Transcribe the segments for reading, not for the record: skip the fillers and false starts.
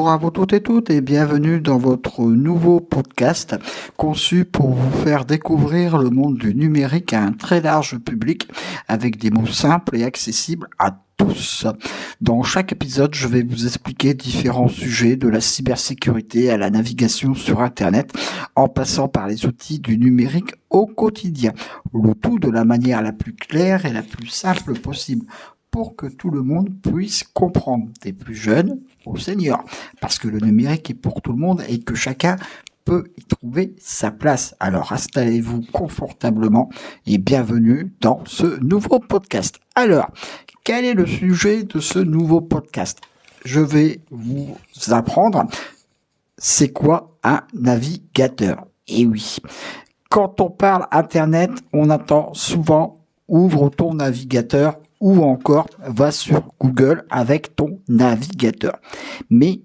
Bonjour à vous toutes et toutes et bienvenue dans votre nouveau podcast conçu pour vous faire découvrir le monde du numérique à un très large public avec des mots simples et accessibles à tous. Dans chaque épisode, je vais vous expliquer différents sujets de la cybersécurité à la navigation sur Internet en passant par les outils du numérique au quotidien. Le tout de la manière la plus claire et la plus simple possible pour que tout le monde puisse comprendre, des plus jeunes aux seniors, parce que le numérique est pour tout le monde et que chacun peut y trouver sa place. Alors installez-vous confortablement et bienvenue dans ce nouveau podcast. Alors, quel est le sujet de ce nouveau podcast ? Je vais vous apprendre c'est quoi un navigateur. Et oui, quand on parle Internet, on entend souvent « ouvre ton navigateur » ou encore « va sur Google avec ton navigateur ». Mais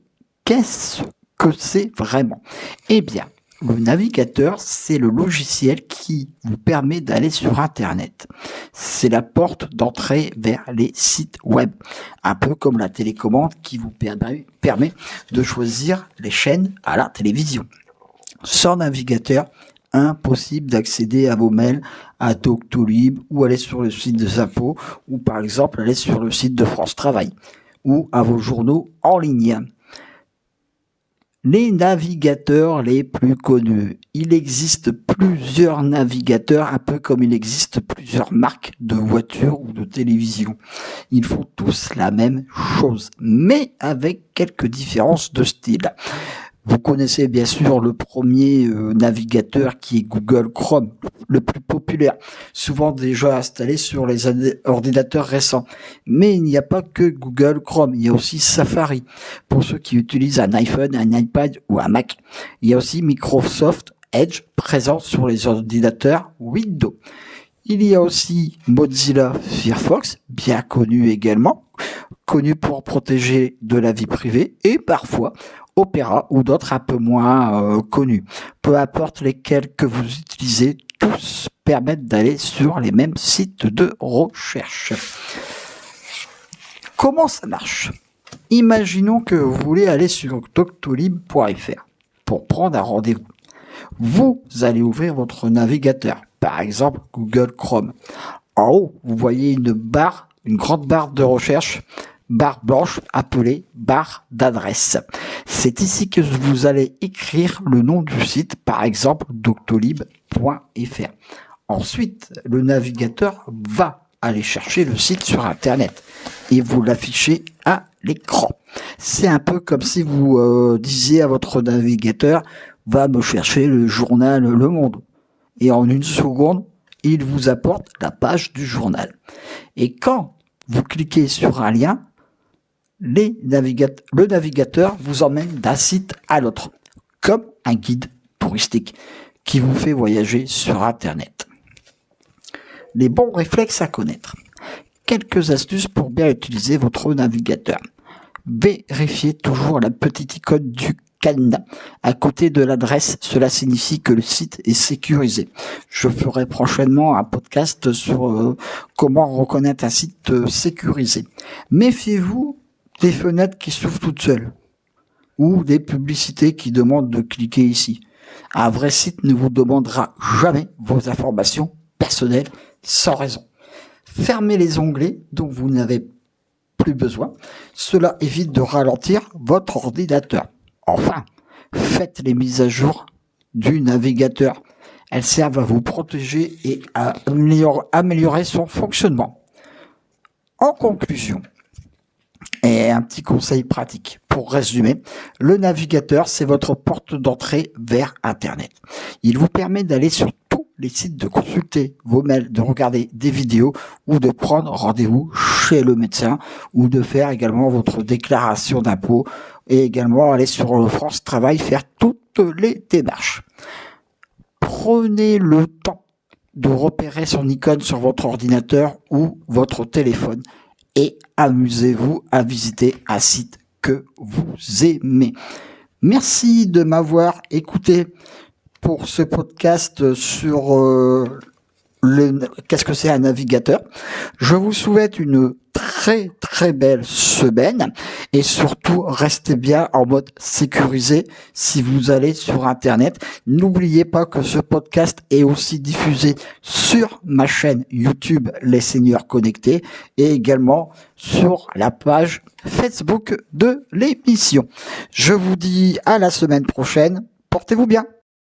qu'est-ce que c'est vraiment ? Eh bien, le navigateur, c'est le logiciel qui vous permet d'aller sur Internet. C'est la porte d'entrée vers les sites web, un peu comme la télécommande qui vous permet de choisir les chaînes à la télévision. Sans navigateur, impossible d'accéder à vos mails, à Doctolib ou aller sur le site de Zapo ou par exemple aller sur le site de France Travail ou à vos journaux en ligne. Les navigateurs les plus connus. Il existe plusieurs navigateurs, un peu comme il existe plusieurs marques de voitures ou de télévision. Ils font tous la même chose, mais avec quelques différences de style. Vous connaissez bien sûr le premier navigateur qui est Google Chrome, le plus populaire, souvent déjà installé sur les ordinateurs récents. Mais il n'y a pas que Google Chrome, il y a aussi Safari, pour ceux qui utilisent un iPhone, un iPad ou un Mac. Il y a aussi Microsoft Edge, présent sur les ordinateurs Windows. Il y a aussi Mozilla Firefox, bien connu également, connu pour protéger de la vie privée, et parfois Opera ou d'autres un peu moins connus. Peu importe lesquels que vous utilisez, tous permettent d'aller sur les mêmes sites de recherche. Comment ça marche ? Imaginons que vous voulez aller sur doctolib.fr pour prendre un rendez-vous. Vous allez ouvrir votre navigateur, par exemple Google Chrome. En haut, vous voyez une grande barre de recherche, barre blanche appelée barre d'adresse. C'est ici que vous allez écrire le nom du site, par exemple doctolib.fr. Ensuite, le navigateur va aller chercher le site sur Internet et vous l'affichez à l'écran. C'est un peu comme si vous disiez à votre navigateur « va me chercher le journal Le Monde ». Et en une seconde, il vous apporte la page du journal. Et quand vous cliquez sur un lien, le navigateur vous emmène d'un site à l'autre, comme un guide touristique qui vous fait voyager sur Internet. Les bons réflexes à connaître. Quelques astuces pour bien utiliser votre navigateur. Vérifiez toujours la petite icône du cadenas à côté de l'adresse, cela signifie que le site est sécurisé. Je ferai prochainement un podcast sur comment reconnaître un site sécurisé. Méfiez-vous des fenêtres qui s'ouvrent toutes seules ou des publicités qui demandent de cliquer ici. Un vrai site ne vous demandera jamais vos informations personnelles sans raison. Fermez les onglets dont vous n'avez plus besoin. Cela évite de ralentir votre ordinateur. Enfin, faites les mises à jour du navigateur. Elles servent à vous protéger et à améliorer son fonctionnement. En conclusion, et un petit conseil pratique. Pour résumer, le navigateur, c'est votre porte d'entrée vers Internet. Il vous permet d'aller sur tous les sites, de consulter vos mails, de regarder des vidéos ou de prendre rendez-vous chez le médecin ou de faire également votre déclaration d'impôt et également aller sur France Travail, faire toutes les démarches. Prenez le temps de repérer son icône sur votre ordinateur ou votre téléphone et amusez-vous à visiter un site que vous aimez. Merci de m'avoir écouté pour ce podcast sur qu'est-ce que c'est un navigateur. Je vous souhaite une très très très belle semaine et surtout restez bien en mode sécurisé si vous allez sur internet. N'oubliez pas que ce podcast est aussi diffusé sur ma chaîne YouTube Les Seigneurs Connectés et également sur la page Facebook de l'émission. Je vous dis à la semaine prochaine. Portez-vous bien.